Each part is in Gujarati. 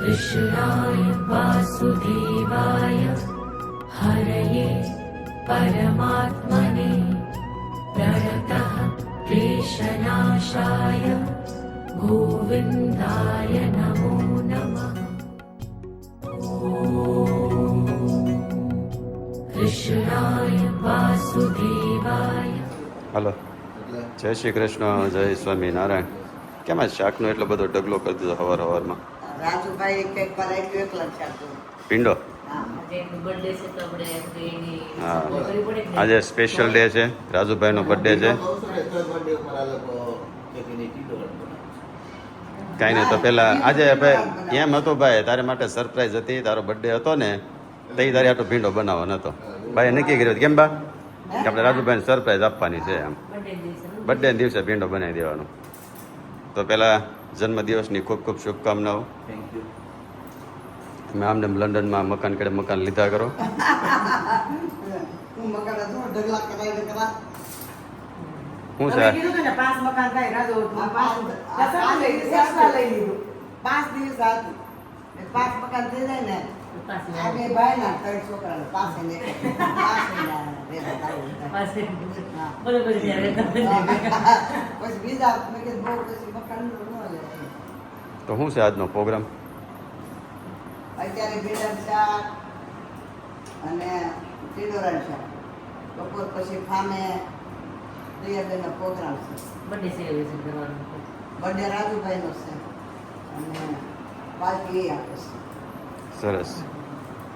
कृष्णाय वासुदेवाय हरये परमात्मने प्रणतः क्लेशनाशाय गोविन्दाय नमो नमः। कृष्णाय वासुदेवाय। હલો, જય શ્રી કૃષ્ણ, જય સ્વામિનારાયણ. કેમ આ શાકનો એટલો બધો ઢગલો કરી દીધો સવારમાં? રાજુભાઈ કંઈક કરાવી એકલા શાક ભીંડો. હા, આજે સ્પેશિયલ ડે છે, રાજુભાઈનો બર્થડે છે. કાંઈ નહીં, તો પેલા આજે ભાઈ એમ હતું ભાઈ, તારે માટે સરપ્રાઈઝ હતી, તારો બર્થડે હતો ને તો તારે આટલો ભીંડો બનાવવાનો હતો. ભાઈ નક્કી કર્યું કેમ બા કે આપણે રાજુભાઈને સરપ્રાઈઝ આપવાની છે, એમ બર્થડે દિવસે ભીંડો બનાવી દેવાનો. તો પેલા જન્મદિવસની ખૂબ ખૂબ શુભકામનાઓ. તમે આમને લંડનમાં મકાન કડે મકાન લીધા કરો. શું છે? 5 મકાન થાય રાજુ 5 દિવસ હતું 5 મકાન થઈ જાય ને આ બે ભાઈ ના 3 છોકરા પાસે ને બરોબર છે. પછી બીજા મેં કીધું બહુ પછી મકાન ન લે. તો શું છે આજનો પ્રોગ્રામ? અત્યારે ભીંડા શાક અને ટીડોરાનું શાક. બપોર પછી ફામે પ્રિયાબેનનો પ્રોગ્રામ છે. બર્થડે સેલિબ્રેશન કરવાનું. બર્થડે રાજુભાઈનો છે અને પાર્ટી એ આપે છે. સરસ.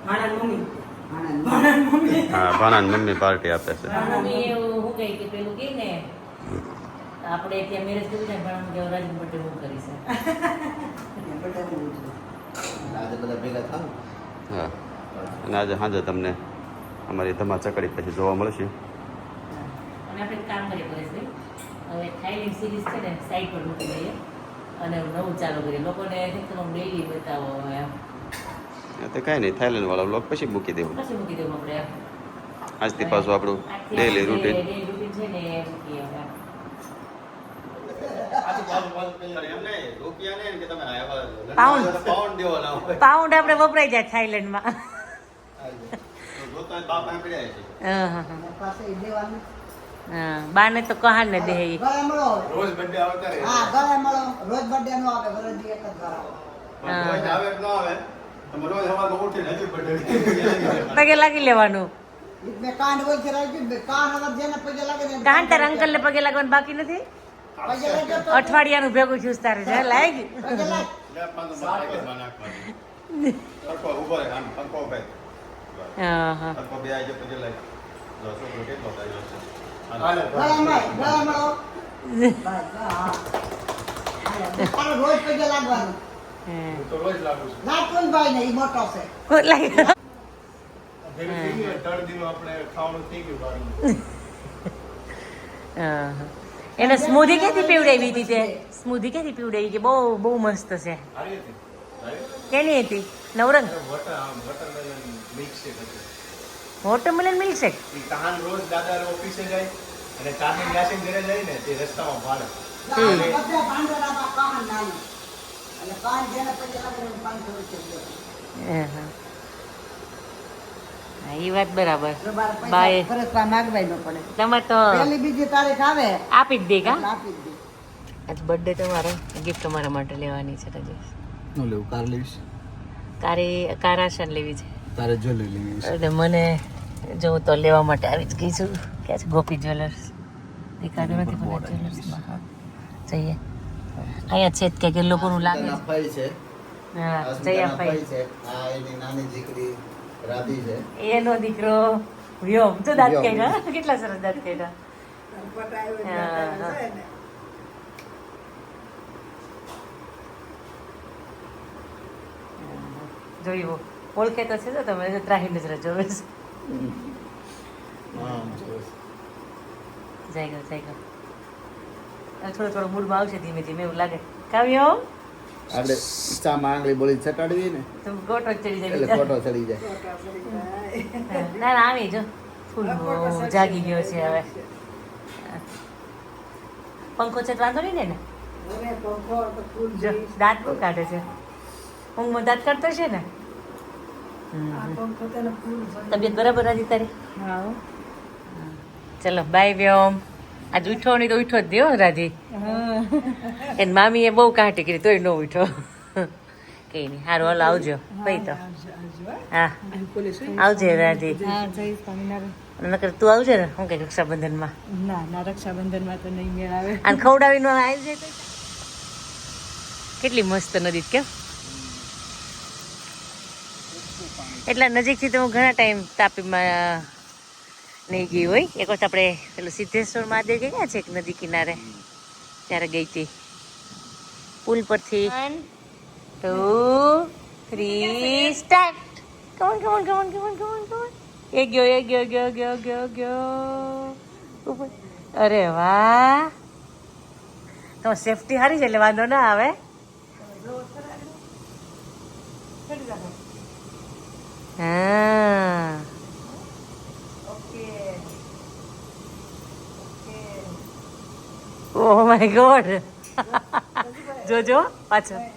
આણંદ મમ્મી હા, ભાણાની મમ્મી પાર્ટી આપે છે. મમ્મી એવું હું કહે કે પેલું કે ને આપણે ત્યાં મેરેજ કર્યું ને પણ કે રાજુ બર્થડે હું કરીશ. આજે બધા ભેગા થાવ. હા, અને આજે સાંજે તમને અમારી ધમા ચકડી પછી જોવા મળશે. અને આપણે એક કામ કરીએ પરેશભાઈ, હવે થાઈલેન્ડ સિરીઝ છે ને સાઈડ પર મૂકી દઈએ અને નવું ચાલુ કરીએ. લોકોને તમે ડેઈલી બતાવો એમ. તો કાંઈ નહીં, થાઈલેન્ડ વાળા બ્લોગ પછી મૂકી દેવું. પછી મૂકી દેવું આપણે આજથી પાછું આપણું ડેઈલી રૂટીન. ડેઈલી રૂટીન છે ને એ મૂકીએ હવે. પાઉન્ડ આપણે વપરાઈ જાય થાઈલેન્ડમાં. પાસે દેવાનું હા, બાને તો કહાન ને દે. ગળે મળો રોજ બર્થડે આવતા રહે. હા, ગળે મળો રોજ બર્થડે નો આવે, વરદી એક જ વાર આવે. પગે લાગી લેવાનું. મેં કાન હોય છે રાખ્યું બે કાન અગર જેને પગે લાગે ને કાન તાર અંકલ ને પગે લાગવાનું બાકી નથી. પગે લાગ્યો તો અઠવાડિયાનું ભેગું છું તારે છે લાગી. પગે લાગ હા હા ગળે મળો બસ હા તારે રોજ પગે લાગવાનું. તો રોજ લાગુ છું. નાખુન ભાઈ ને ઈ મોટો છે. કોઈ લાગે. ભેગું થઈ ગયું, 3 દિનો આપણે ખાવાનું થઈ ગયું બહારનું. હા. એને સ્મૂધી ક્યાંથી પીવડાવી હતી તે? સ્મૂધી ક્યાંથી પીવડાવી કે બહુ બહુ મસ્ત છે. સારી હતી. કેની હતી? નવરંગ વોટરમેલન મિલ્કશેક હતું. Watermelon milkshake. ઈ કહાન રોજ દાદા ઓફિસે જાય અને ચાંદની યાસીન ઘરે જાય ને તે રસ્તામાં ભાડે. બધા ભાંડોળામાં કાન નાનું અને કાન જેને પગે લાગે ને 500 રૂપિયા હા એ વાત બરાબર. જો બાર બાય પૈસા ફરજમાં માગવાય ન પડે. તમારે તો પહેલી બીજી તારીખ આવે આપી જ દે કા. આપી જ દે. આજ બર્થડે તમારો, ગિફ્ટ તમારા માટે લેવાની છે રાજેશ. નો લેવું કાર લઈશ. કાર આશાને લેવી છે તારે જ્વેલરી લેવી છે. એટલે મને જો તો લેવા માટે આવી જ ગઈ છું. ક્યાં છે ગોપી જ્વેલર્સ? દેખાતું નથી પણ જ્વેલર્સમાં. હા જઈએ. અહીંયા છે જ કે લોકોનું લાગે છે. ફાઈ છે હા જયા ભાઈ છે આ એની નાની દીકરી રાધી છે. એનો દીકરો વ્યોમ તો દાંત કાઢ્યા. કેટલા સરસ દાંત કાઢ્યા. હા, હા. જોયું ઓળખે તો છે તો તમે ત્રાહી નજર જોવે છે. હા જઈ ગયો. થોડો થોડો મૂડમાં આવશે ધીમે ધીમે એવું લાગે. કાવ્યો આપણે ચામાં આંગળી બોલી ચટાડવી ને તું ગોટો ચડી એટલે જાય. ફોટો ચડી જાય. ના ના આવી જો ફૂલ જાગી ગયો છે હવે. પંખો છે તો વાંધો નહીં ને? હવે પંખો તો ફૂલ જો દાંત બહુ કાઢે છે. ઊંઘમાં દાંત કાઢતો છે ને તબિયત બરાબર હતી તારી ચલો બાય વ્યોમ આજ ઉઠો નહીં તો ઉઠો જ દે હો રાજી એને મામીએ બહુ કાઢી કરી તોય ન ઉઠો કઈ નહીં સારું હાલો આવજો ભાઈ તો હા આવજે રાજી નકર તું આવજે ને શું કઈ રક્ષાબંધનમાં ના રક્ષાબંધનમાં તો નહીં મેળાવે અને ખવડાવીને આવી જાય તો કેટલી મસ્ત નદી કેમ એટલા નજીકથી તો હું ઘણા ટાઈમ તાપીમાં નહીં ગઈ હોય એક વખત આપણે પેલું સિદ્ધેશ્વર મહાદેવ ગયા છે એક નદી કિનારે ત્યારે ગઈ હતી પુલ પરથી 1 2 3 start come on come on come on come on come on come on એ ગયો ઉપર અરે વાહ તો સેફટી સારી છે એટલે વાંધો ના આવે હા ઓહ માય ગોડ જોજો પાછળ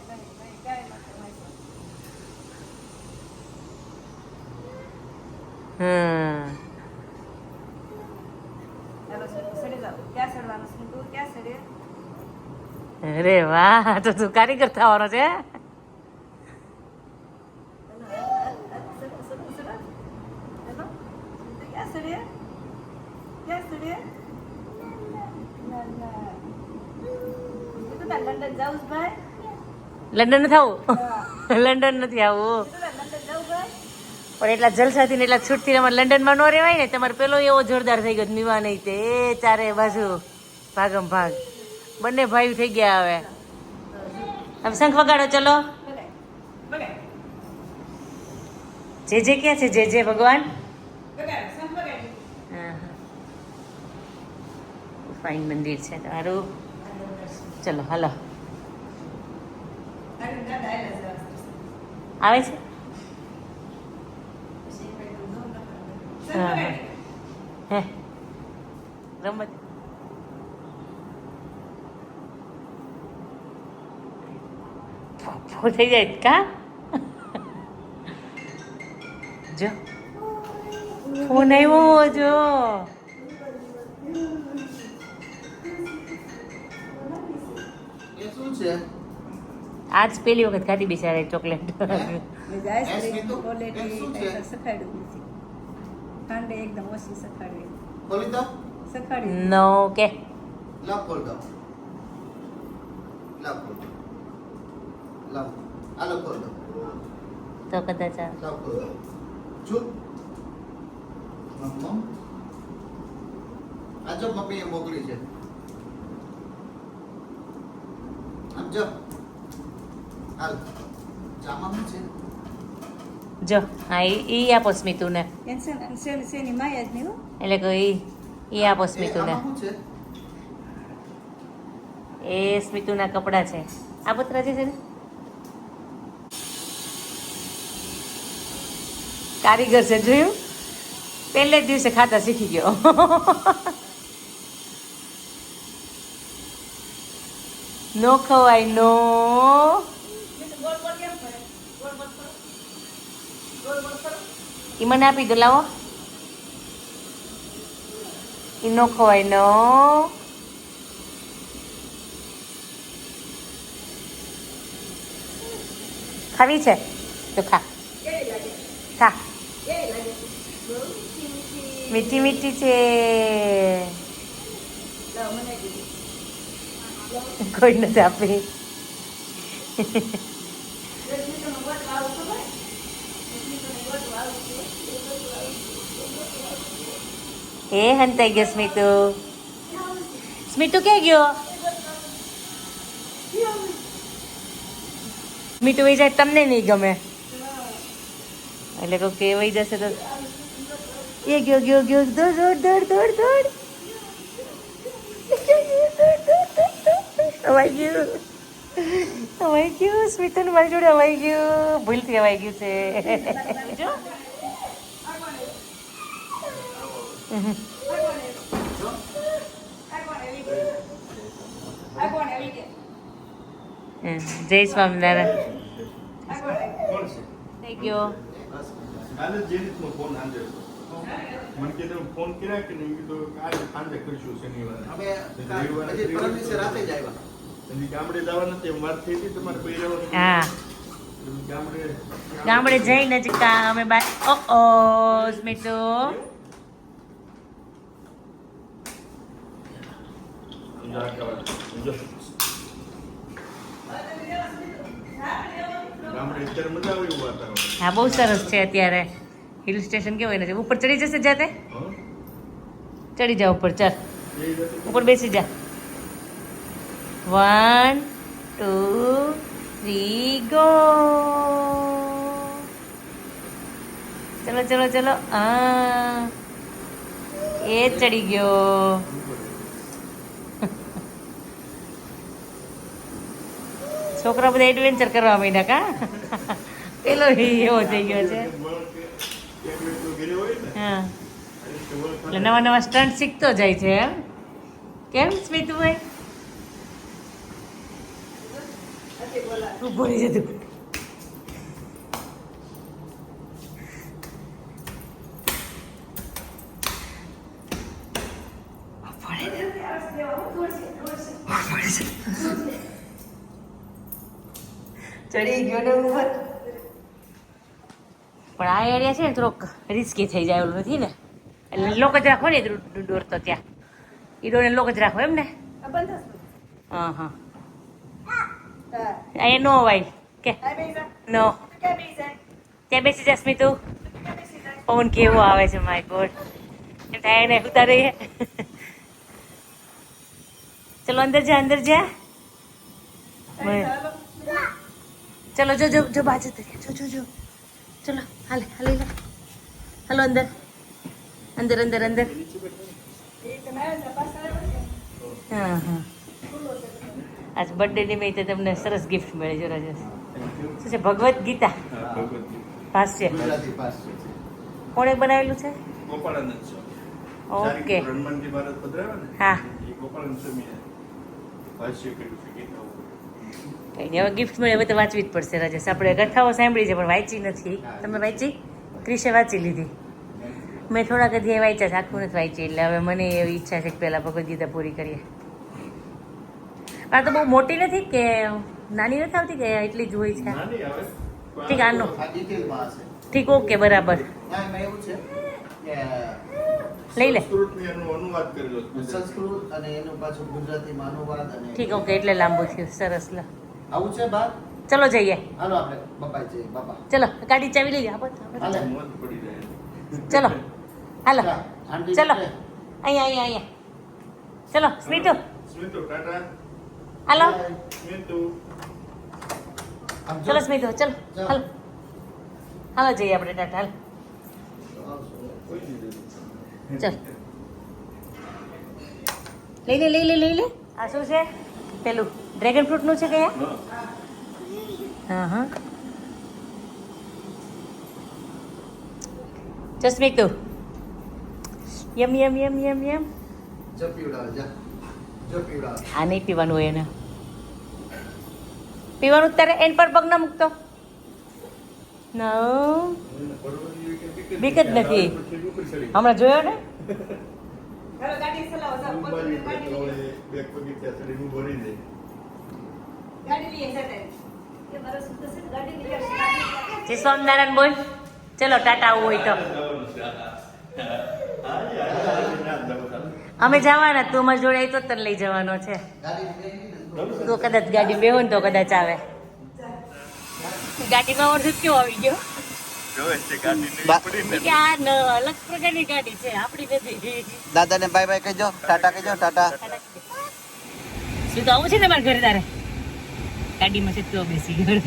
અરે વાહ તો તું કારીગર થવાનો છે લંડન નથી આવું લંડન નથી આવું પણ એટલા જલસાથી ને એટલા છૂટથી અમારે લંડનમાં ન રહેવાય ને તમારે પેલો એવો જોરદાર થઈ ગયો મીવા નહીં તે ચારે બાજુ ભાગમ ભાગ બંને ભાઈ થઈ ગયા હવે શંખ વગાડો ચલો જે ક્યાં છે જે ભગવાન ફાઇન મંદિર છે તમારું ચલો હાલો આવે છે હે રમત થઈ જાય કા જો ફોન આવ્યો જો એ શું છે આજ પહેલી વખત ખાધી બિચારે ચોકલેટ એકદમ ઓછી સખાડી ખોલી દો સખાડી નો કે લાવ ખોલ દો લાવ ખોલ દો લાવ આલો ખોલ દો તો કદાચ લાવ ખોલ દો ચૂપ મમ્મા આજો મમ્મીએ મોકલી છે સમજો હાલ જામાં છે જો હા ઈ આપો સ્મિતુને શેની માયા જ નહીં હો એટલે કે ઈ આપો સ્મિતુને આમાં શું છે એ સ્મિતુના કપડા છે આ પત્ર જે છે ને કારીગર છે જોયું પહેલે જ દિવસે ખાતા શીખી ગયો નો ખવાય નો ઈ મને આપી દો લાવો ઈ નો ખવાય નો ખાવી છે તો ખા ખા મીઠી મીઠી છે કોઈ નથી આપી એ હંતાઈ ગયો સ્મિતુ સ્મિતુ ક્યાં ગયો સ્મિતુ વહી જાય તમને નહીં ગમે એટલે કોઈ કે વહી જશે તો એ ગયો ગયો ગયો દોડ દોડ દોડ દોડ હવાઈ ગયું સ્મિતુ મારી જોડે હવાઈ ગયું ભૂલથી હવાઈ ગયું છે જો જય સ્વામિનારાયણ ગયો. કાલે જે રીતનો ફોન આજે મને કીધું ફોન કર્યા કે નહીં કીધું કાલે સાંજે કરીશું શનિવારે અમે હજી પરમ દિવસે રાતે જ આવ્યા. એની ગામડે જવાના તે વાત થઈ હતી તમારે કોઈ રહેવાનું હા ગામડે જઈને જ અમે ઓ સ્મિતુ ગામડે અત્યારે મજા આવે એવું વાતાવરણ. હા બહુ સરસ છે અત્યારે હિલ સ્ટેશન કેવું એને ઉપર ચડી જશે જાતે હં? ચડી જા ઉપર ચાલ એ રીતે ઉપર બેસી જા 1 2 3 ગો ચલો ચલો ચલો એ ચડી ગયો છોકરા બધા એડવેન્ચર કરવા માંડ્યા કા પેલો એવો થઈ ગયો છે હા એટલે નવા નવા સ્ટન્ટ શીખતો જાય છે એમ કેમ સ્મિતુભાઈ ભૂલી જતું ચડી ગયો ને ઉપર પણ આ એરિયા છે ને થોડોક રિસ્કી થઈ જાય એવું નથી ને એટલે લોક જ રાખો ને ડોર તો ત્યાં એ ડોરને લોક જ રાખો એમ ને હા હા અહીંયા નો વાય કે નો ત્યાં બેસી જા સ્મિતુ પવન કેવો આવે છે માય ગોડ એમ થાય એને ઉતારે ચલો અંદર જા ચલો જો જો બાજુ જો ચલો હાલે હાલો અંદર હા આજ બર્થડે નિમિત્તે તમને સરસ ગિફ્ટ મળી જો રાજેશ શું છે ભગવદ્ ગીતા ભાષ્ય ગુજરાતી ભાષા છે. કોણે બનાવેલું છે ગોપાળાનંદ સ્વામી. ઓકે હનુમાનજી મહારાજ પધરાવ્યા ને હા એ ગોપાળાનંદ સ્વામીએ ભાષ્ય કર્યું છે ગીતા ઉપર. કંઈ નહીં હવે ગિફ્ટ મળે હવે તો વાંચવી જ પડશે રાજેશ આપણે કથાઓ સાંભળી છે પણ વાંચી નથી તમે વાંચી ક્રિશે વાંચી લીધી મેં થોડાક જ એ વાંચ્યા છે આખું નથી વાંચી એટલે હવે મને એવી ઈચ્છા છે કે પહેલાં ભગવદ્ ગીતા પૂરી કરીએ આ તો બહુ મોટી નથી કે નાની નથી આવતી કે એટલી જ હોય છે નાની આવે ઠીક આનો આ ડિટેલમાં હશે. ઠીક ઓકે બરાબર ના, એમાં એવું છે કે લઈ લે સંસ્કૃતની એનો અનુવાદ કરેલો છે. સંસ્કૃત અને એનું પાછું ગુજરાતીમાં અનુવાદ અને ઠીક ઓકે એટલે લાંબુ થયું સરસ લો આવું છે બાર. ચલો જઈએ હાલો આપણે બાપા જઈએ બાપા. ચલો ગાડી ચાવી લઈ જાઓ હાલે. મોજ પડી જાય. ચલો હાલો આંટી ચલો છે. અહીંયા ચલો સ્મિતુ સ્મિતુ ટાટા. હાલો સ્મિતુ આમ જો. ચલો સ્મિતુ ચલો હાલો હાલો જઈએ આપણે ટાટા હાલ કોઈ નહીં. ચલ લઈ લે આ શું છે પેલું ડ્રેગન ફ્રૂટનું છે કે હા ચસ્મિતુ યમ જો પીવડાવે જા. જો પીવડાવે. આ નહીં પીવાનું હોય એને પીવાનું તારે એન પર પગ ના મૂકતો નો બીક જ નથી હમણાં જોયો ને બે પગથિયા ચડીને ઊભો રહી જાય. જય સ્વામિનારાયણ બોલ ચલો ટાટા આવું હોય તો અમે જવાના તું મારી જોડે આવી તો તને લઈ જવાનો છે તો કદાચ ગાડી બેહો ને તો કદાચ આવે ગાડીમાં ઓર કેવો આવી ગયો કે આ અલગ પ્રકારની ગાડી છે આપણી નથી દાદાને બાય બાય કહેજો, ટાટા કહેજો, ટાટા. શું તો આવું છે ને મારા ઘરે તારે ગાડીમાં છે તો બેસી ગયો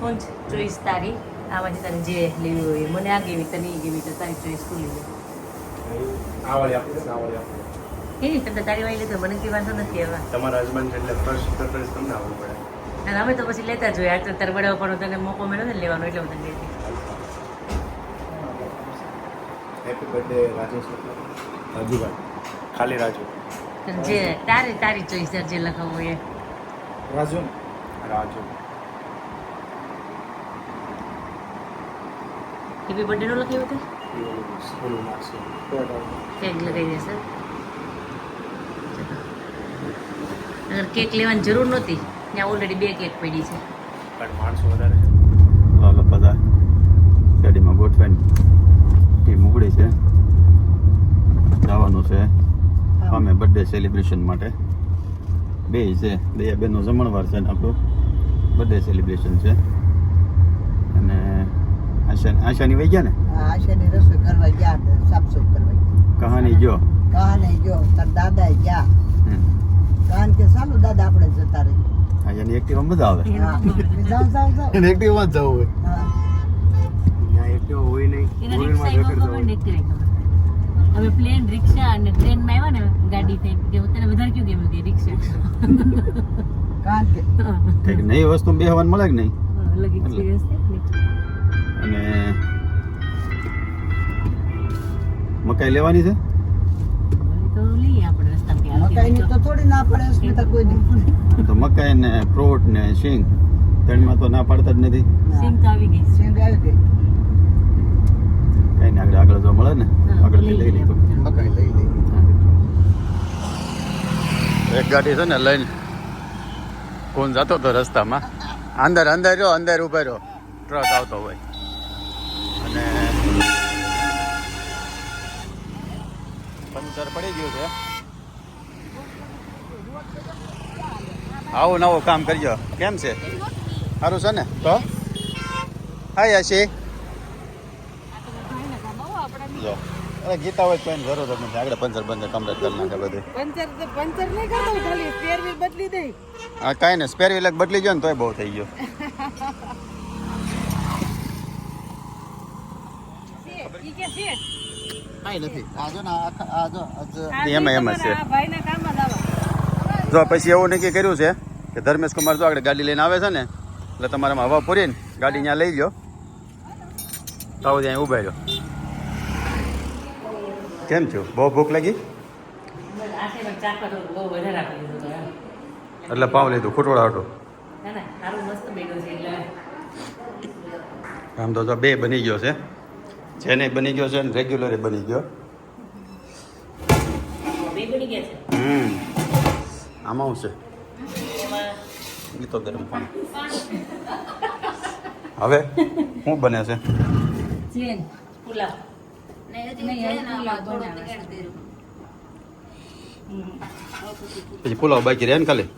કોણ ચોઈસ તારી આમાંથી તને જે લેવી હોય મને આ ગેવી તને એ ગેવી તો તારી ચોઈસ ખુલી ગઈ એ તને તારી વાળી લીધો મને કઈ વાંધો નથી હવે તમારા હસબન્ડ એટલે ફર્સ્ટ પ્રેફરન્સ તમને આવવું પડે. અને અમે તો પછી લેતા જોઈએ આ તો તારે બડાવવા પડો તને મોકો મળ્યો ને લેવાનો એટલે હું તને લેતી હેપી બર્થડે રાજેશ. રાજુભાઈ ખાલી રાજુ. તને જે તારી ચોઈસ જે લખાવવું એ રાજુ રાજુ હેપી બર્થડે નો લખ્યું હતું સ્કૂલમાં છે કેક લગાવી દેશે અગર કેક લેવાની જરૂર નહોતી ત્યાં ઓલરેડી 2 કેક પડી છે પણ માણસો વધારે છે હાલો બધા ગાડીમાં ગોઠવાઈને ટીમ ઉગડી છે જવાનું છે અમે બર્થડે સેલિબ્રેશન માટે બે છે બેનો જમણવાર છે ને આપણું બર્થડે સેલિબ્રેશન છે અને આશાની વહી ગયા ને આશાની રસોઈ કરવા ગયા સાફ કરવા કહાની જો કાને જો તાર દાદા ગયા કાન કે ચાલો દાદા આપણે જતા રહી આશાની એક્ટિવા મજા આવે જાઓ જાઓ જાઓ એને એક્ટિવામાં જ જવું હોય હા ત્યાં એક્ટિવા હોય નહીં એના રિક્ષા હવે પ્લેન રિક્ષા અને ટ્રેનમાં આવ્યા ને ગાડી થઈ કે તને વધારે કયું ગમ્યું કે રિક્ષા કાન કે કંઈક નવી વસ્તુ બેહવાનું મળે કે નહીં અલગ એક્સપિરિયન્સ છે અને મકાઈ લેવાની છે તો લઈએ આપણે રસ્તામાં મકાઈની તો થોડી ના પડે અસ્મિતા કોઈ નહીં તો મકાઈ ને ફ્રૂટ ને શીંગ ત્રણમાં તો ના પાડતા જ નથી સિંગ તો આવી ગઈ સિંગ આવી ગઈ કઈ ને આગળ જો મળે ને આગળથી લઈ લીધું મકાઈ લઈ લઈ એક ગાડી છે ને લઈને કોણ જતો હતો રસ્તામાં અંદર ઉભા રહ્યો ટ્રક આવતો હોય અને પંચર પડી ગયું છે આવું નવું કામ કરજો કેમ છે સારું છે ને તો હાય આશી જો અરે ગીતા હોય તો એની જરૂર જ નથી આગળ પંચર કમ્પ્લીટ કરી નાખે બધું પંચર નહીં કરતો ખાલી સ્પેર વ્હીલ બદલી દઈ હા કાંઈ ને સ્પેર વ્હીલ બદલી ગયો ને તોય બહુ થઈ ગયો કાંઈ નથી આ જો ને આ જો એમ જ છે ભાઈના કામમાં જ આવે જો પછી એવું નક્કી કર્યું છે કે ધર્મેશ કુમાર જો આગળ ગાડી લઈને આવે છે ને એટલે તમારામાં હવા પૂરીને ગાડી ત્યાં લઈ લો તો ત્યાં ઊભા રહ્યો કેમ છો બહુ ભૂખ લાગી બહુ વધારે આપી દીધું એમ એટલે પાવ લીધું ખોટોળા હાટું ના ના સારું મસ્ત બેઠું છે એટલે આમ તો જો બે બની ગયો છે જેને બની ગયો છે ને રેગ્યુલરે બની ગયો બે બની ગયા છે આમાં શું છે એમાં એ તો ગરમ પાણી હવે શું બને છે ચેન પુલાવ પછી પુલાવ બાકી રહે ને ખાલી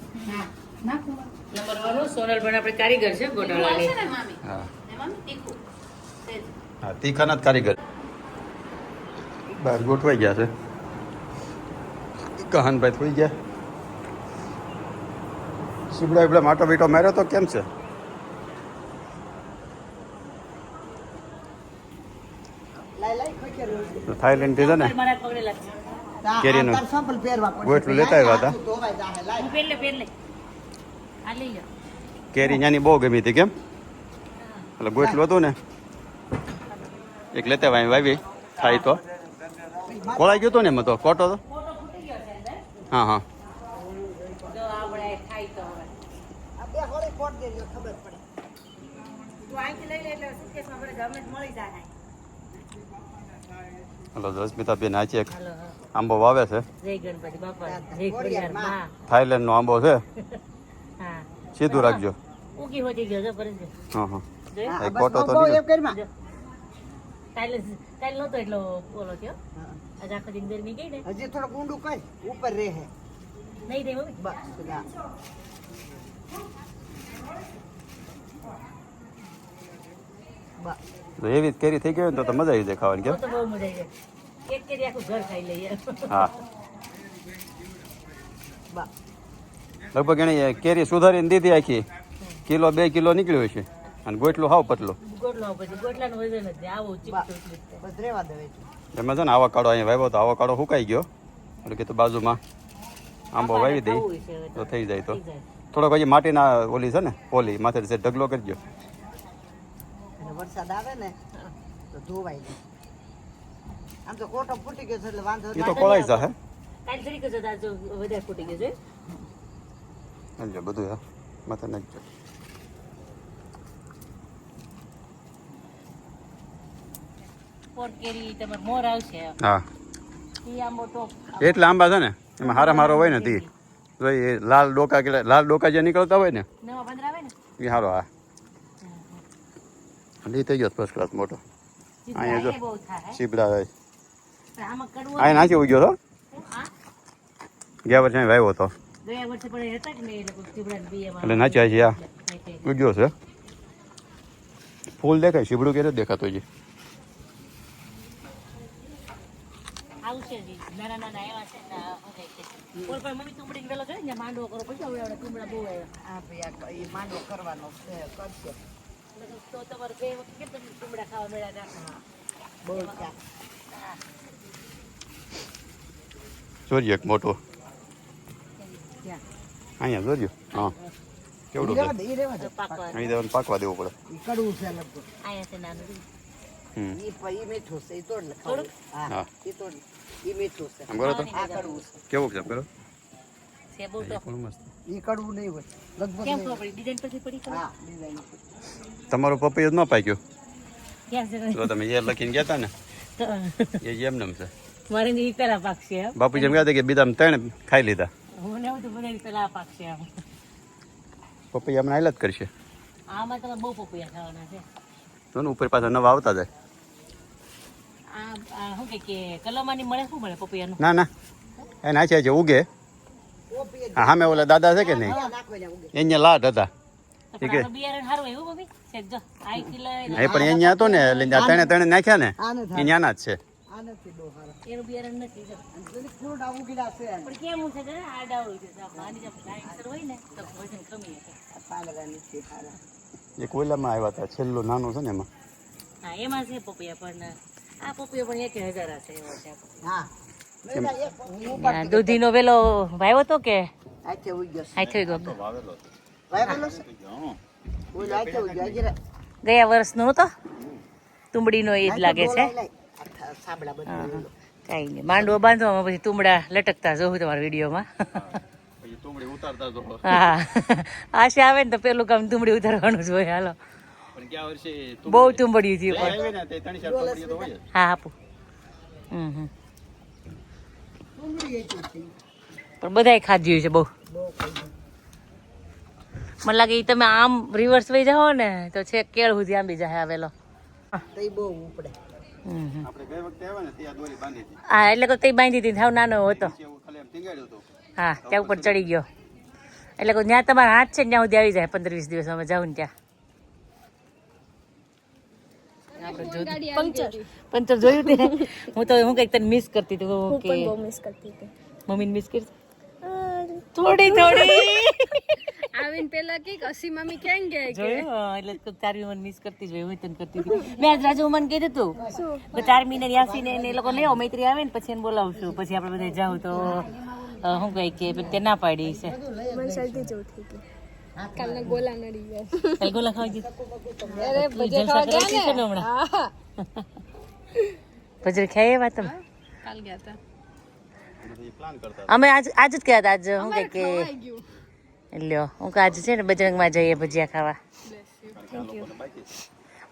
નંબર 1 સોનલ પણ આપણે કારીગર છે ગોટાળાની હા હા તીખાના જ કારીગર બહાર ગોઠવાઈ ગયા છે કહાનભાઈ થઈ ગયા સીબડા બીબડા માટો બીટો માર્યો તો કેમ છે થાઈલેન્ડ થી છે ને મારા પગડે લાગશે કેરીનું સંપલ પહેરવા પડશે ગોઠલું લેતા આવ્યા હતા ધોવાઈ જાહે લાય હું પહેરલે આ લઈ લો કેરી ત્યાંની બહુ ગમી હતી કેમ એટલે ગોઠલું હતું ને એક લેતા વાવી થાય તો કોળાઈ ગયો હતો ને એમાં તો કોટો તો ફોટો ફૂટી ગયો છે અંદર હા હા જો આપણે ખાઈ તો હવે આ બે હોળી કોટ દેજો ખબર પડે તું અહીંથી લઈ લે એટલે સુટકેસમાં આપણે ગમે તે મળી જાય હલો રશ્મિતાબેન આ છે હાલો આંબો વાવે છે જય ગણપતિ બાપા જય ખોડિયાર માં થાઈલેન્ડનો આંબો છે હા સીધું રાખજો ઉગી હોતી ગયો જો પરેશભાઈ હા હા જોઈ એક કોટો તો બહુ નીકળ્યો. એમ કરીમાં કાલે નહોતો એટલો ઓલો થયો આજે આખો દિન ગરમી ગઈ ને હજી થોડુંક ઊંડું કઈ ઉપર રહે નહીં થઈ મમ્મી બસ ના. બસ તો એવી જ કેરી થઈ ગઈ હોય ને તો મજા આવી જાય ખાવાની તો કેમ તો બહુ મજા આવી જાય એક કેરી આખું ઘર ખાઈ લઈએ હા બસ લગભગ એને કેરી સુધારીને દીધી આખી કિલો 2 કિલો નીકળ્યો છે અને ગોટલું હાવ પતલું ગોટલો પછી ગોટલાનું વજન જ નહીં આવું ચીપટું બસ રેવા દે એમાં છે ને આવાકાડો અહીંયા વાવ્યો તો આવાકાડો સુકાઈ ગયો એટલે કે તો બાજુમાં આંબો વાવી દઈ તો થઈ જાય તો થોડોક હજી માટીના ઓલી છે ને ઓલી માથે ઢગલો કરજો અને વરસાદ આવે ને તો ધોવાઈ જાય આમ તો કોટો ફૂટી ગયો છે એટલે વાંધો એ તો કોળાઈ જા હે કાલ તરીકે જતા જો વધારે ફૂટી ગયો છે સમજો બધું હે માથે નાખજો. પોટ કેરી તમારે મોર આવશે હા ઈ આંબો તો એટલે આંબા છે ને એમાં હારા મારો હોય ને તી તો એ લાલ ડોકા જે નીકળતા હોય ને નવા બંદર આવે ને એ સારો. હા અને એ થઈ ગયો ફર્સ્ટ ક્લાસ મોટો. અહીંયા જો બહુ થાય સીપડા હોય. પણ આમાં કડવો અહીંયા નાચી ઉગ્યો હતો આ ગયા વર્ષે અહીં વાવ્યો હતો ગયા વર્ષે પણ હતા કે નહીં એ લોકો ચીબડા બીએમાં એટલે નાચ્યા છે. આ ઉગ્યો છે ફૂલ દેખાય સીબડું કે દેખાતો છે. આવશે જી નાના નાના એવા છે ને કોઈ પણ મમ્મી તુંબડી વેલો કરે ને માંડવો કરો પછી હવે તુંબડા બહુ આવ્યા આ ભાઈ એ માંડવો કરવાનો છે કરશે તો તમારે બે વખત કેટલા તુંબડા ખાવા મળ્યા હતા બહુ ચા જોજો એક મોટો ક્યાં અહીંયા જોજો. હા કેવડું છે ઈ રેવા દે પાકવા અહીં દેવાનું પાકવા દેવું પડે. ઈ કડવું છે લગભગ આયા છે નાનું હમ ઈ મીઠું છે ઈ તોડ લે થોડુંક? હા હા. ઈ તોડ ઈ મીઠું છે આમ કરો તો આ કડવું છે કેવું છે કરો છે બહુ તો પણ મસ્ત. ઈ કડવું નહીં હોય લગભગ કેમ નહીં ખબર પડી ડિઝાઇન પછી પડી ખબર હા ડિઝાઇન તમારો પપૈયો જ ન પાક્યો ક્યાં છે તો તમે એ લખીને ગયા હતા ને તો એ એમ છે. મારે ઈ પેલા પાક છે બાપુજી એમ કહેતા કે બીજા 3 ખાઈ લીધા. હું ને બધું બધા પેલા પાક છે આમ પપૈયા મને હાલ જ કરશે આમાં તમે બહુ પપૈયા ખાવાના છે તો ને ઉપર પાછા નવા આવતા જાય. આ શું કે કલમાની મળે શું મળે પપૈયાનું ના ના એ નાચ્યા છે ઉગે. હા સામે ઓલા દાદા છે કે નહીં અહીંયા લાટ હતા તો પણ આનું બિયારણ સારું એવું મમ્મી છે જો આ કિલો એ પણ અહીંયા હતો ને એટલે ત્રણે નાખ્યા ને એ ન્યાના જ છે. આ નથી બહુ સારા એનું બિયારણ નથી જો અને ફ્રૂટ આવું ગીડા છે પણ કેમ છે કે આડાવડું છે આની જેમ ડાયસર હોય ને તો વજન કમી હશે આ પાલરા નથી સારા એ કોયલામાં આવ્યા હતા છેલ્લું નાનું છે ને એમાં. હા એમાં છે પપૈયા પણ આ પપૈયા પણ 1000 છે એવો છે હા આ દૂધીનો વેલો વાવ્યો તો કે આ છે ઉગ્યો આ થઈ ગયો વાવેલો છે ઓલો આ છે ઉગ્યો જરા ગયા વર્ષનો હતો તુંબડીનો એ જ લાગે છે સાબડા હા, બધું કાંઈ નહીં માંડવો બાંધવામાં પછી તુંબડા લટકતા જોઉં તમારા વિડીયોમાં પછી તુંબડી ઉતારતા તો હા આશે આવે ને તો પેલું કામ તુંબડી ઉતારવાનું જ હોય હાલો પણ ગયા વર્ષે બહુ તુંબડી થયું પણ આવે ને તે 3-4 તુંબડી તો હોય જ. હા આપું હમ ડુંગળી એટલી છે પણ બધાય ખાધ્યું છે બહુ મને લાગે ઈ તમે આમ રિવર્સ વહી જાઓ ને તો છેક કેળ સુધી આંબી જાય આવેલો તો ઈ બહુ ઉપડે આપણે ગઈ વખતે આવ્યા ને ત્યાં દોરી બાંધી હતી. હા એટલે તો તે બાંધી હતી સાવ નાનો હતો પછી એવું ખાલી આમ ટીંગાડ્યું હતું. હા ત્યાં ઉપર ચડી ગયો એટલે કહું જ્યાં તમારા હાથ છે ને ત્યાં સુધી આવી જાય 15-20 દિવસ અમે જાઉં ને ત્યાં પંચર જોયું તે હું તો હું કઈક તને મિસ કરતી હતી કે મમ્મીને મિસ કરતી થોડી આવીને પેલા કે અસી મમ્મી ક્યાં ગયા જોયું એટલે તારી મને મિસ કરતી જ હોય હું તને કરતી હતી મેં આજ રાજુ મને કીધું તું કે 4 મહિને 80 ને એ લોકો લેવો મૈત્રી આવે ને પછી એને બોલાવશું પછી આપણે બધા જાવ તો શું કહે કે તે ના પાડી છે મને શરદી જેવું થઈ ગયું કાલના ગોલા નડી ગયા કાલ ગોલા ખાવા ગઈ અરે ભજે ખાવા ગયા ને હમણાં હા ભજર ખાઈ એવા તમે કાલ ગયા હતા પછી પ્લાન કરતા અમે આજ જ ગયા હતા આજ શું કહે કે ખવાઈ ગયું લ્યો હું કે આજે છે ને બજરંગમાં જઈએ ભજીયા ખાવા થેન્ક યુ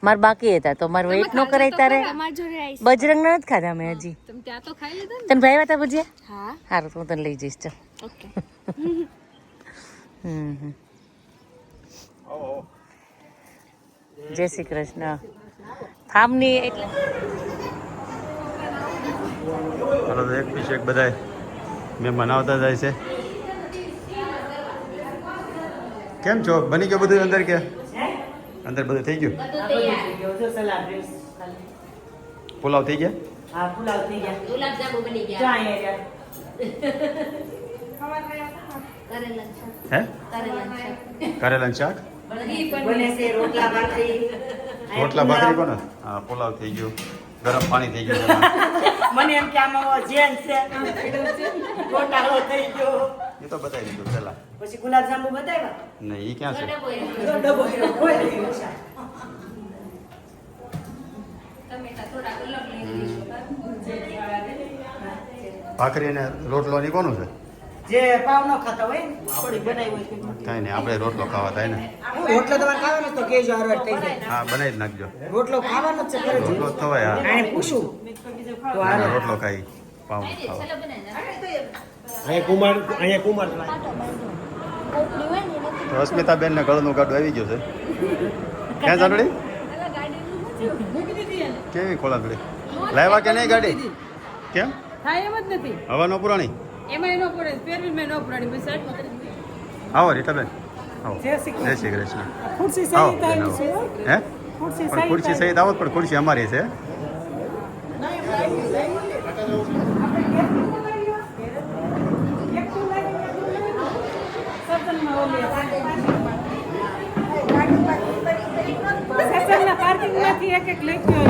મારે બાકી હતા તો મારે વેઇટ ન કરાય તારે તમાર જોડે આવીશ બજરંગ નથી ખાધા મેં હજી તમે ત્યાં તો ખાઈ લીધા તને ભાઈ હતા ભજીયા ને હા સારું તો હું તને લઈ જઈશ ચાલ ઓકે જય શ્રી કૃષ્ણ ફાર્મની એટલે હાલો તો એક પીછે એક બધા મહેમાન આવતા જાય છે. કેમ છો બની ગયું બધું અંદર કે અંદર બધું થઈ ગયું પુલાવ થઈ ગયા હા પુલાવ થઈ ગયા ગુલાબ જાંબુ બની ગયા હે કરેલા શાક રોટલા ભાખરી કોને હા પુલાવ થઈ ગયું ગરમ પાણી થઈ ગયું એમાં. મને એમ કે આમાં જેન છે ગોટાળો થઈ ગયો એ તો બતાવી દીધું પેલા પછી ગુલાબ જાંબુ બતાવ્યા નહીં એ ક્યાં છે ભાખરી અને રોટલો ની કોનું છે જે પાવ ન ખાતા હોય ને થોડી બનાવી હોય તો. થાય ને આપણે રોટલો ખાવા થાય ને. રોટલો તમારે ખાવાનો તો કેજો હરવાર થઈ જાય. હા બનાવી જ નાખજો. રોટલો ખાવાનો જ છે ઘરે જ. રોટલો જ ખવાય હા. આને પૂછું તો ના, હારે. રોટલો ખાઈ પાવ ખાવા. તો અસ્મિતાબેન ને ગળનું ગાડું આવી ગયું છે. ક્યાં ચાંદડી કેવી ખોળાંદડી લાવ્યા કે નહીં ગાડી? કેમ થાય એમ જ નથી હવા નો પુરાણી? એમાં એનો પડે ફેરવી મેં ન પડાડી મેં સાઈડમાં કરી આવો રીટાબેન આવો. જય શ્રી કૃષ્ણ. આવો બેન, આવો. હે પણ ખુરશી સહિત આવો પણ ખુરશી અમારી છે. પાર્કિંગમાંથી એક એક લઈ ગયો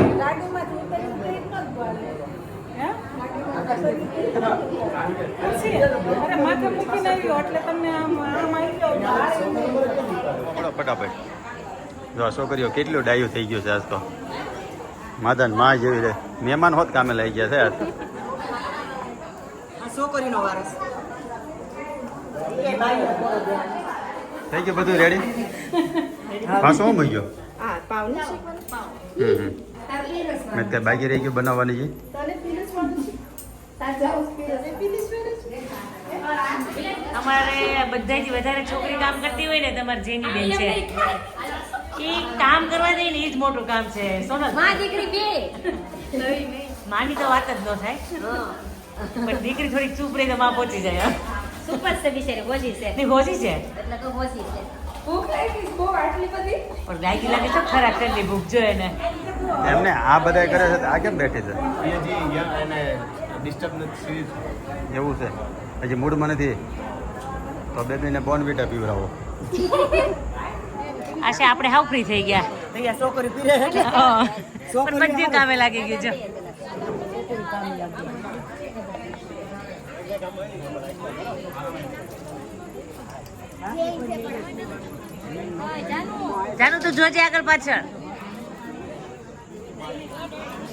અરે માથે મૂકીને આવ્યો એટલે તમને આમ આવી પકડો ફટાફટ. જો આ છોકરીઓ કેટલું ડાયું થઈ ગયું છે આજ તો. માદાન માં જેવી રે મહેમાન હોત કામે લઈ ગયા છે આજ. આ છોકરીનો વારસ. થઈ ગયું બધું રેડી? હા શું મળી ગયો? હા પાવ ને મેં ત્યાં બાકી રહી ગયું બનાવવાની છે. અમારે બધાથી વધારે છોકરી કામ કરતી હોય ને તમારે જેની બેન છે એ કામ કરવા દે ને એ જ મોટું કામ છે. સોનલ દીકરી બે માની તો વાત જ ન થાય પણ દીકરી થોડીક ચૂપ રહી તો માં પહોંચી જાય. સુપર છે બિચારી ગોજી છે નહીં ગોજી છે એટલે તો ગોજી છે ભૂખ લાગી બહુ આટલી બધી પણ લાગી લાગે તો ખરા કરી ભૂખ જોઈએ ને. એમને આ બધા કરે છે તો આ કેમ બેઠી છે? એવું છે હજી મૂડમાં નથી તો બેબીને બોર્નવિટા પીવડાવો. આશા આપણે હાવ ફ્રી થઈ ગયા. અહીંયા છોકરી પીરે એટલે હા. પણ બધું કામે લાગી ગયું જો. જાનું તું જોજે આગળ પાછળ.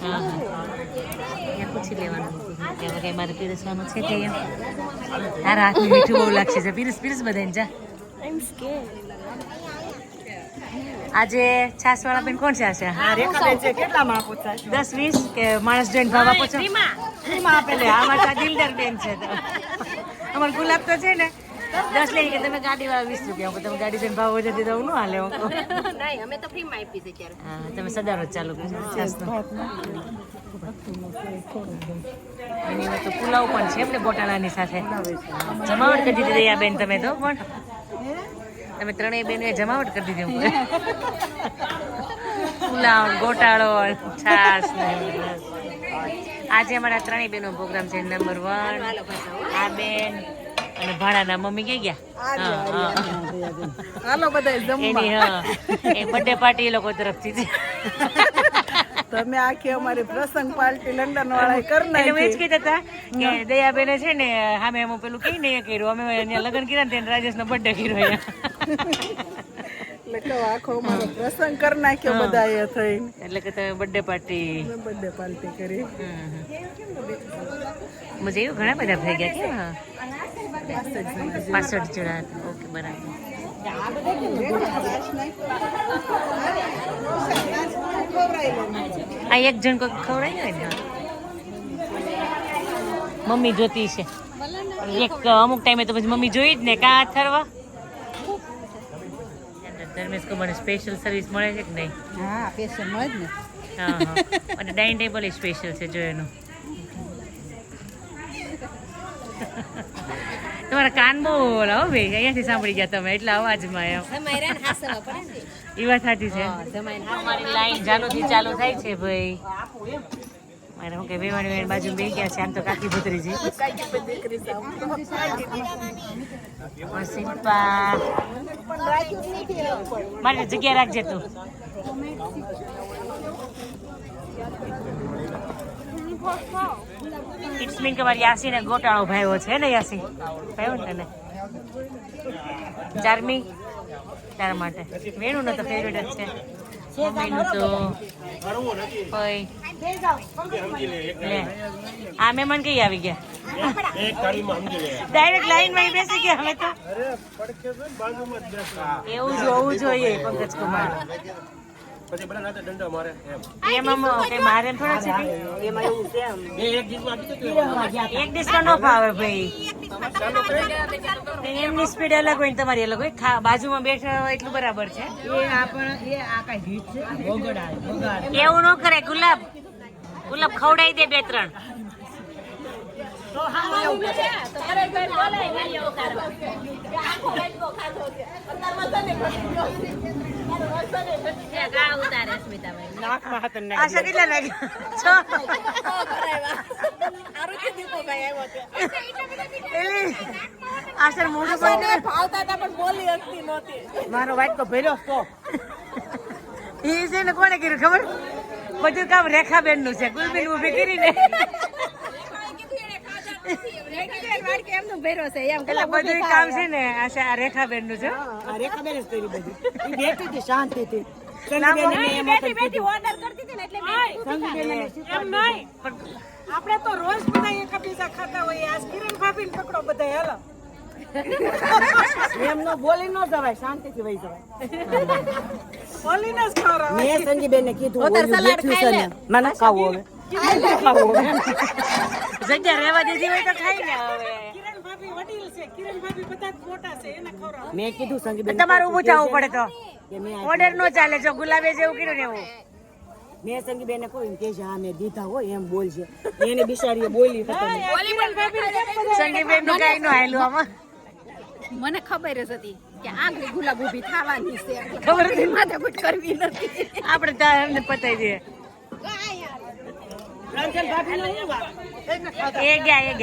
હા હા અહીંયા પૂછી લેવાનું કે હવે કઈ મારે પીરસવાનું છે કે એમ. તારા હાથનું મીઠું બહુ લાગશે છે. પીરસ પીરસ બધાને જા. આજે છાસ વાળા બેન કોણ છે? આશા રેખાબેન છે કેટલામાં આપો છો? 10-20 કે માણસ જોઈને ભાવ આપો છો? ફ્રીમાં આપે લે. આમાં તો દિલદાર બેન છે તો. અમાર ગુલાબ તો છે ને 10 લઈ કે તમે ગાડી વાળા 20 રૂપિયા આપો. તમે ગાડી જોઈને ભાવ વધે તો હું ન હાલે. નહીં અમે તો ફ્રીમાં આપી છે ત્યારે હા તમે સદારો જ ચાલુ કરશો છાસનો. એની વાત તો પુલાવ પણ છે એમને ગોટાળાની સાથે. જમાવટ કરી દીધી દયા બેન તમે તો પણ તમે ત્રણેય બેનોએ જમાવટ કરી દીધી. પુલાવ ગોટાળો છાસ ને આજે અમારા ત્રણેય બેનો પ્રોગ્રામ છે. નંબર 1 આ બેન અને ભાડાના મમ્મી કઈ ગયા? હાલો બધા એની હા એ બર્થડે પાર્ટી એ લોકો તરફથી છે. તમે આખી અમારી પ્રસંગ પાર્ટી લંડન વાળા કરી એટલે હું એ જ કહેતા હતા કે દયાબેને છે ને સામે અમે પેલું કઈ નહીં કર્યું અમે અહીંયા લગ્ન કર્યા ને તેને રાજેશનો બર્થડે કર્યો અહીંયા. એટલે આખો અમારો પ્રસંગ કરી નાખ્યો બધા એ થઈને એટલે કે તમે બર્થડે પાર્ટી બર્થડે પાર્ટી કરી. મજા એવું ઘણા બધા થઈ ગયા કેમ? 65 જણા ઓકે બરાબર. આ એક જણ કોઈ ખવડાવી હોય ને મમ્મી જોતી છે એક અમુક ટાઈમે તો પછી મમ્મી જોઈ જ ને કાં હાથ ફરવા. ધર્મેશ કુમારને સ્પેશિયલ સર્વિસ મળે છે કે નહીં? હા પેશન મળે જ ને. હા હા અને ડાઇનિંગ ટેબલ એ સ્પેશિયલ છે જો એનું. તમારા કાન બહુ ઓલા હો ભાઈ અહીંયાથી સાંભળી ગયા તમે એટલે અવાજમાં એમ. એ વાત સાચી છે. અમારી લાઈન ચાલુથી ચાલુ થાય છે ભાઈ. મારે હું કે વેવાણી વેણ બાજુ બે ગયા છે આમ તો કાકી ભત્રીજી. સિમ્પા મારી જગ્યા રાખજે તું. ઇટ્સ મીન કે મારી યાસીને ગોટાળો ભાઈઓ છે ને યાસી ભાઈઓ ને તને ચાર્મી તારા માટે વેણું ને તો ફેવરેટ જ છે. મમ્મીનું તો હોય લે આ મહેમાન કઈ આવી ગયા ડાયરેક્ટ લાઈન માં બેસી ગયા હવે તો એવું જોવું જોઈએ પંકજ કુમાર એમાં કઈ મારે થોડા છે એક ડિસ્કાઉન્ટ નો ફાવે ભાઈ એમની સ્પીડ અલગ હોય ને તમારી અલગ હોય બાજુમાં બેઠા હોય એટલું બરાબર છે એવું ન કરે ગુલાબ ગુલાબ ખવડાવી દે 2-3 આશા કેટલા મારો વાઇટ તો ભર્યો તો એ છે ને કોને કર્યું ખબર બધું કામ રેખાબેન નું છે ગુલબેન ઉભી કરીને બધું કામ છે ને આશા રેખાબેન નું છે રેખાબેન જ કર્યું બધું બેઠી હતી શાંતિથી આપણે તો રોજ બધા એકબીજા ખાતા હોય આજ કિરણ ભાભી પકડો બધા હાલો એમ નો બોલી ન જવાય શાંતિથી વહી જવાય બોલીને જ ખવડાવે મેં સંજીબેન ને કીધું મને ખાવું હવે જગ્યા રહેવા દીધી હોય તો ખાઈ લે હવે કિરણ ભાભી વડીલ છે કિરણ ભાભી બધા જ મોટા છે એને ખવડાવે મેં કીધું સંજીબેન તમારે ઊભું થવું પડે તો ઓર્ડર નો ચાલે જો ગુલાબે જેવું કર્યું ને એવું મેં સંગીબેન ને કહ્યું કે હા મેં દીધા હોય એમ બોલશે એને બિચારીએ બોલી સંગીબેન નું કઈ નો હાયલું આમાં મને ખબર જ હતી કે આંગળી ગુલાબ ઊભી થવાની છે ખબર હતી માથાકૂટ કરવી નથી આપણે તારને પતાઈ દઈએ એ ગયા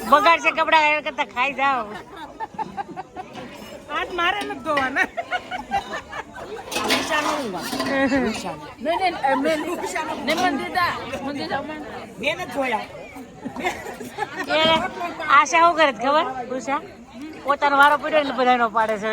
બગાડ છે કપડા એ કરતા ખાઈ જાઓ આજ મારે નથી ધોવાના આશા શું કરે ખબર ઉષા પોતાનો વારો પડ્યો એટલે બધાનો પાડે છે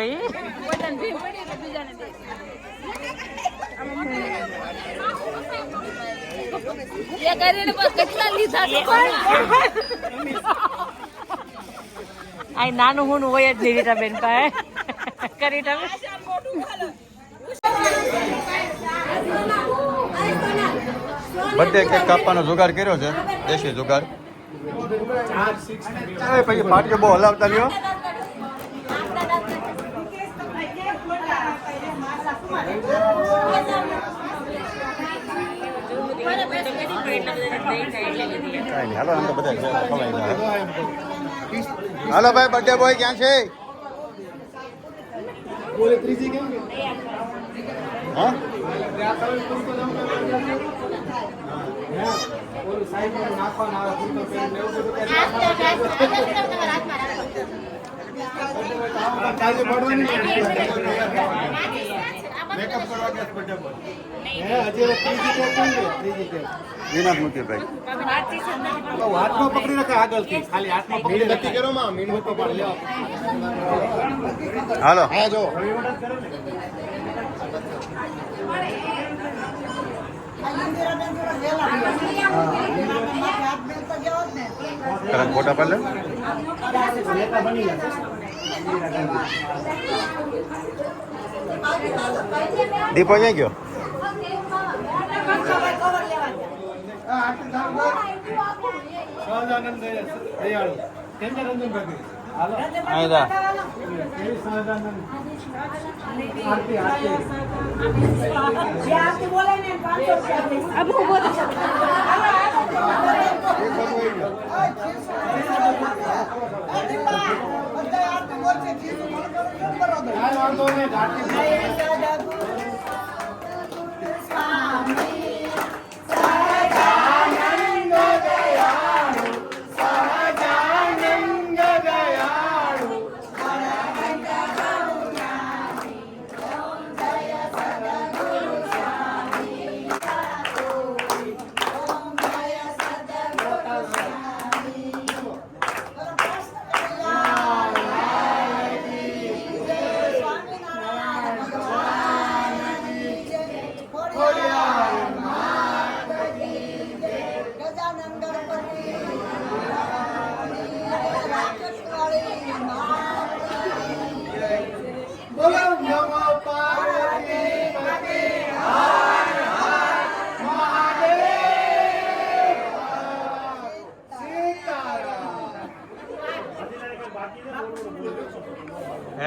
આ નાનું હું હોય જ નહીં રીટા બેન પાસે કરી તમે બર્થડે કેક કાપવાનો જુગાડ કર્યો છે દેશી જુગાડ પછી પાટીઓ બહુ હલાવતા લ્યો હાલો આમ તો બધા હાલો ભાઈ બર્થડે બોય ક્યાં છે હા વિનાથ મુકેશભાઈ હાથમાં પકડી રાખે આગળથી ખાલી હાથમાં મીણબત્તી કરો માં મીણબત્તી પાડ લ્યો હાલો હા જો ફોટા પાડ લે દીપો ક્યાં ગયો સહજાનંદ દયાળુ કેમ છે રંજનભાઈ હાલો આયદા આરતી આરતી બોલે ને 500 રૂપિયા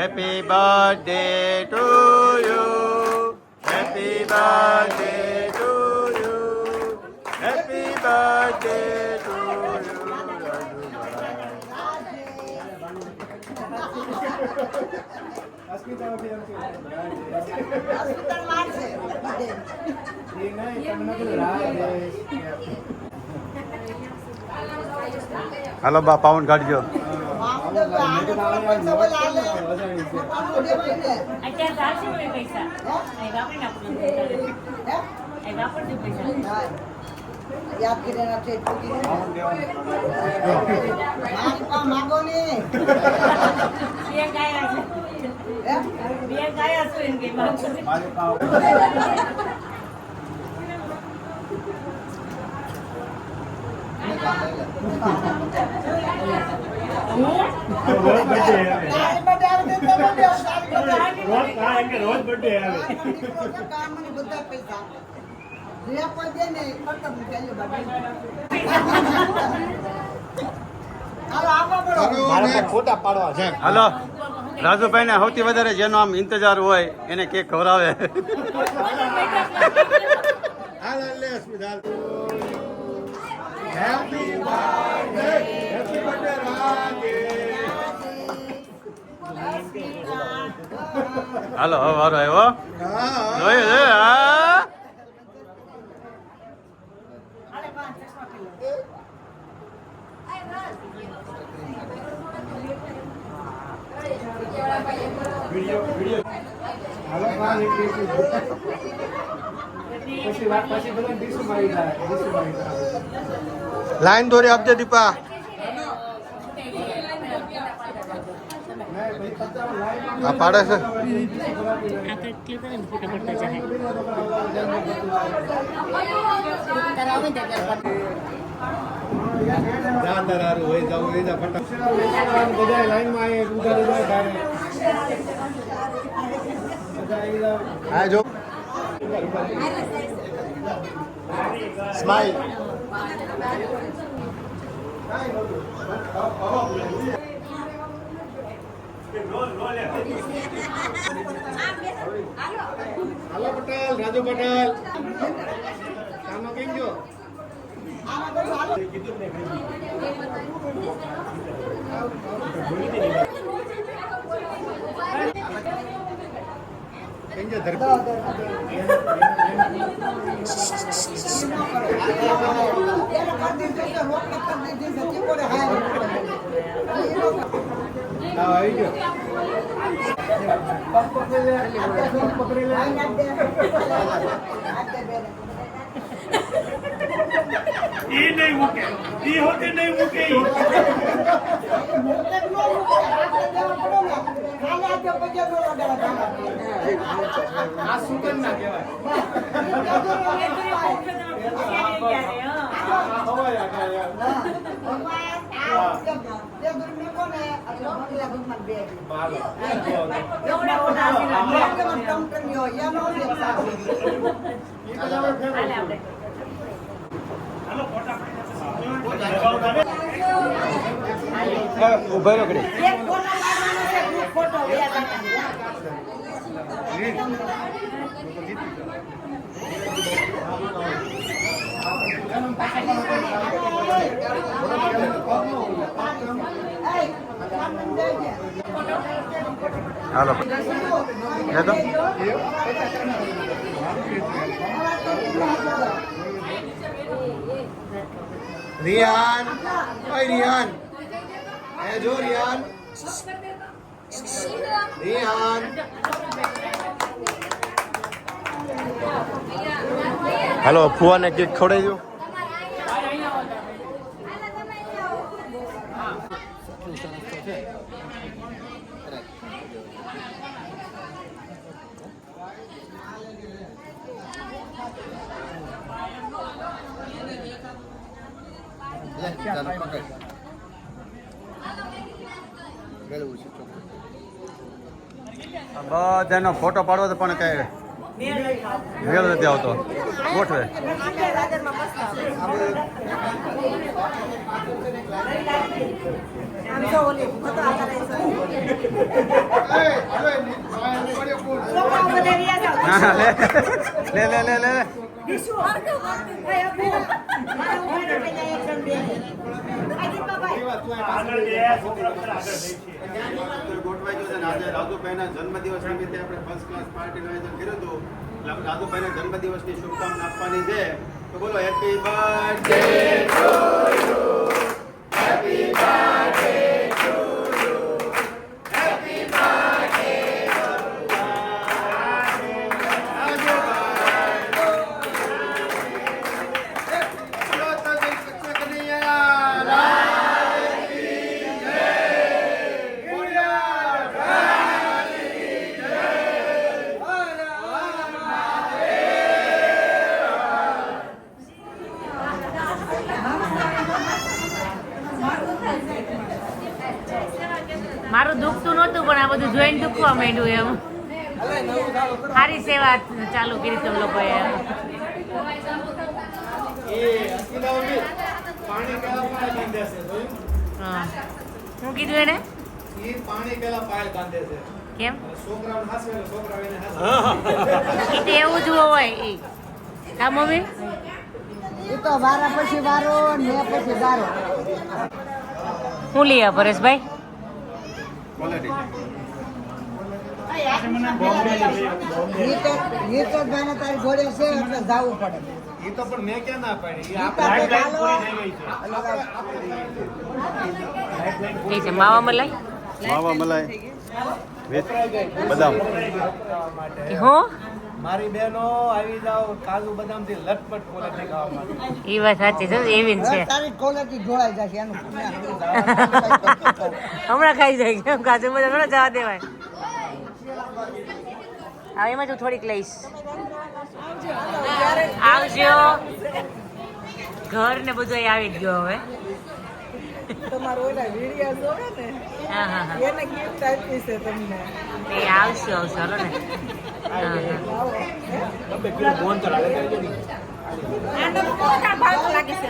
happy birthday to you, happy birthday to you, happy birthday to hospital મારશે હાલો બા પાઉન્ડ કાઢજો. અત્યારે ચાલશે ને પૈસા અહીં વાપરી નાખું અહીં વાપરજો પૈસા. યાદ કરીને છે માગો ને બે ગાયા છે, બે ગાયા છું એમ કે બાપુ. રોજ બર્થડે આવે. બધા પૈસા જે કોઈ દે ને ખતમ થઈ મારે ફોટા પાડવા છે. હાલો રાજુભાઈ ને સૌથી વધારે જેનો આમ ઇંતજાર હોય એને કેક ખવડાવે. હાલ લે Asmita. Happy birthday, happy birthday રાગે. હાલો હવે વારો આવ્યો. હા જોયું છે હા. હાલો બહાર નીકળી. પછી બધા ડીશું મારી જાય. લાઈન દોરી આપજે દીપા. આ પાડે છે. આ કેટલી કરે ને ફોટો પડતા જાય. જાનદારું હોય જાવ લઈ જા ફટાફટ. બધા લાઈનમાં આય ઉધર ઉધર ગાડે. હા જો સ્માઈલ. હાલો પટેલ, રાજુ પટેલ. કામો કેમ જો? કેમ જો ધરતી. આવી ગયો. પકડી લે. ઈ નહીં મૂકે, ઈ હોતે નહીં મૂકે. આ સુગંધ ના કહેવાય. ઉભા રહો ઘડી. હાલો એ તો રિયાન, ઓય રિયાન. એ જો રિયાન. રિયાન. હાલો ફુવાને કેક ખવડાવી દો. બધાનો ફોટો પાડવો તો પણ કઈ મેળ નથી આવતો ગોઠવે હા, લે લે લે લે લે ગોઠવાઈ ગયું છે ને આજે રાજુભાઈના જન્મદિવસ નિમિત્તે આપણે ફર્સ્ટ ક્લાસ પાર્ટીનું આયોજન કર્યું હતું એટલે આપણે રાજુભાઈના જન્મદિવસની શુભકામના આપવાની છે તો બોલો happy birthday to you happy birthday to you happy birthday મારું દુખતું નહોતું પણ આ બધું જોઈને દુખવા માંડ્યું એમ સારી સેવા ચાલુ કરી તમે લોકોએ એમ હા શું કીધું એને પાણી પેલા પાય બાંધે છે કેમ છોકરાઓને હાસવે એટલે છોકરાઓ એને હાસવે. એ તો એવું જ હોય એ કા મમ્મી એ તો વારા પછી વારો ને પછી ગારો હું લઈ આવ પરેશભાઈ એ તો ભાઈને તારી ઘોડે છે એટલે જવું પડે ઈ તો પણ મેં ક્યાં ના પાડી ઈ ઈ તો આપણે ચાલો. કઈ છે માવા મલાઈ માવા મલાઈ વિથ બદામ કે હો મારી બહેનો આવી જાવ કાજુ બદામ થી લટપટ કોલેટી ખાવા માટે એ વાત સાચી છે એવી જ છે તારી ક્વોલિટી જોડાઈ જશે એનું પુણ્ય હમણાં ખાઈ જાય કેમ કાજુ બધા થોડા જવા દેવાય હવે એમાં હું થોડીક લઈશ આવજો ઘર ને બધું અહીં આવી જ ગયો હવે તમારો ઓલા વિડિયા જોવે ને હા હા હા એને ગિફ્ટ આપી છે તમને એ આવશે આવશે હાલો ને હા હા આનો મોટા ભાગ લાગે છે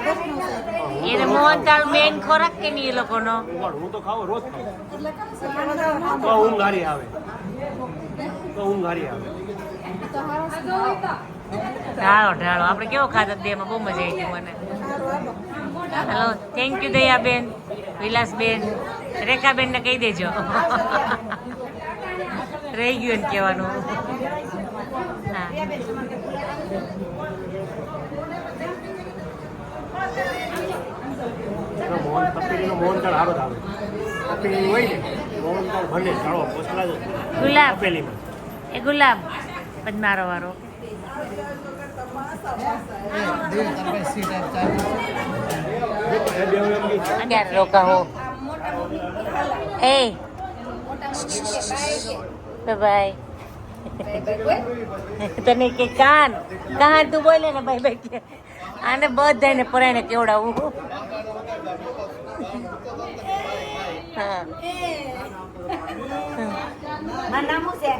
એને મોહનથાળ મેન ખોરાક કે નહીં એ લોકોનો હું તો ખાવ રોજ ખાવ તો ઊંઘ હારી આવે ઢાળો ઢાળો આપણે કેવો ખાધો તે એમાં બહુ મજા આવી હતી મને hello thank you Dayaben Vilasben Rekhaben ને કહી દેજો રહી ગયું ને કહેવાનું હા મોહનથાળ હારો આવે તપેલી હોય ને મોહનથાળ ભલે ચાલો પોસલા જ ગુલાબ તપેલીમાં એ ગુલાબ પછી મારો વારો ક્યારે રોકાવો એ બાય તને કે કાન તું બોલે ને ભાઈ ભાઈ કે આને બધાને પરાઈને કેવડાવું હા મારું નામ શું છે?